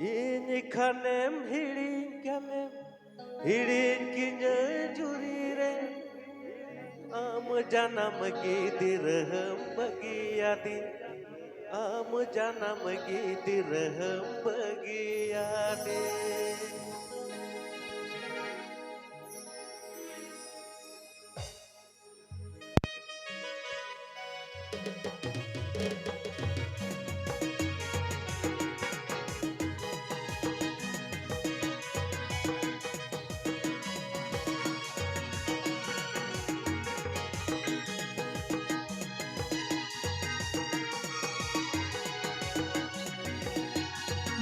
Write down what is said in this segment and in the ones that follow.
Ini kanem hiring kanem hiring kinya jurire am janam gidirham bagiyadi am janam gidirham bagiyadi.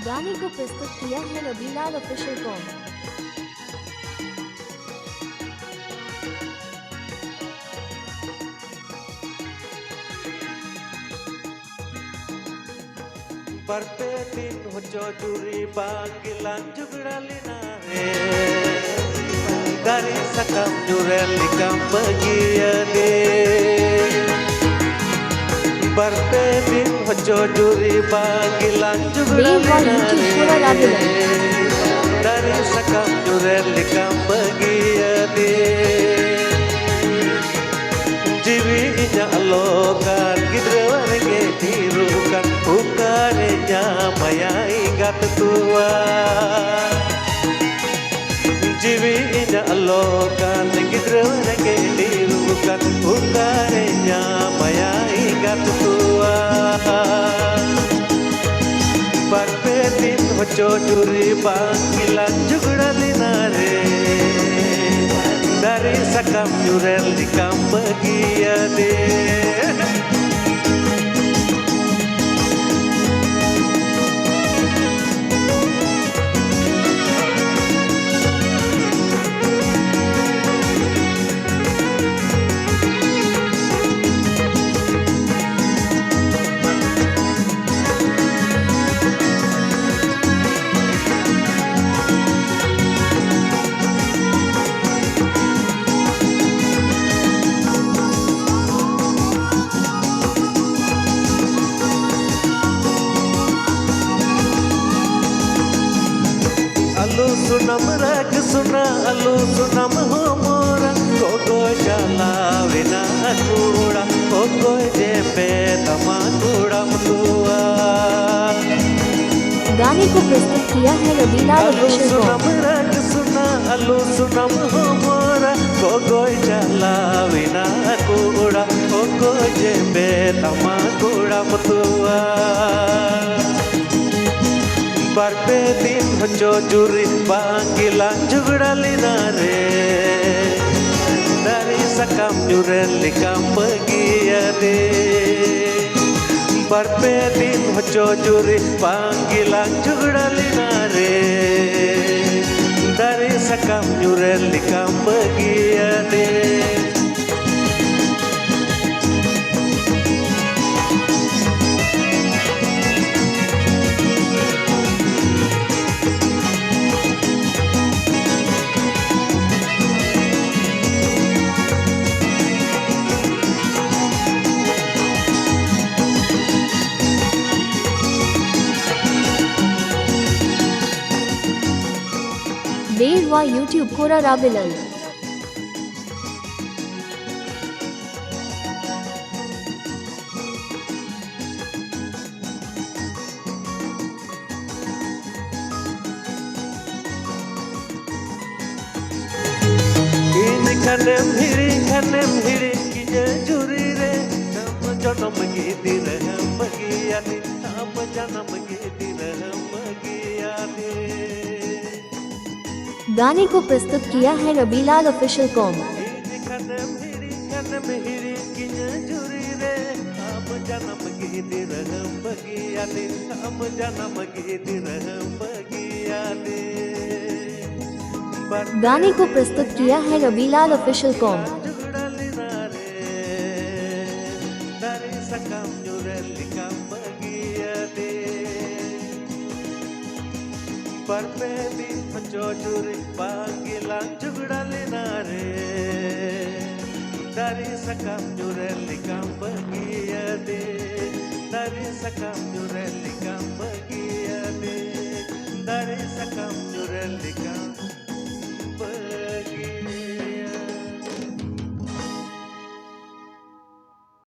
गाने को प्रस्तुत किया है Rabilal official com. Barpetin hojo juri panggilan jugralina re dari sakam jurel likam bagiyade. Barpetin hojo juri panggilan jugralina re dari sakam jurel likam bagiyade. Jiwinya alokan gidrewarge tirukan bukannya maya ingat tua. Jiwinya alokan gidrewarge tirukan bukannya maya ingat tua. Barpetin hojo juri panggilan jugralina re dari sakam jurel likam bagiyade. Alu sunam rag suna alu sunam humura kogo jala vina kuda kogo jembe tama kuda mutua. गाने को प्रस्तुत किया है रबीलाल Alu official sunam com. rag suna alu sunam humura kogo jala vina kuda kogo jembe tama kuda mutua. Barpetin hojo juri panggilan jugralina re dari sakam jurel likam bagiyade. Barpetin hojo juri panggilan jugralina re dari sakam jurel likam bagiyade. बेवा YouTube कोरा राबिलल। Ini kanem hiring kinya juri re nam janam gidirham bagiyade nam janam gidirham bagiyade. गाने को प्रस्तुत किया है Rabilal official com. Ini kanem hiring kinya juri re nam janam gidirham bagiyade nam janam gidirham bagiyade. गाने को प्रस्तुत किया है रबीलाल ऑफिशियल कॉम। जुगड़लिना रे dari sakam jurel likam bagiyade. Barpetin hojo juri panggilan jugralina re dari sakam jurel likam bagiyade dari sakam jurel likam bagiyade.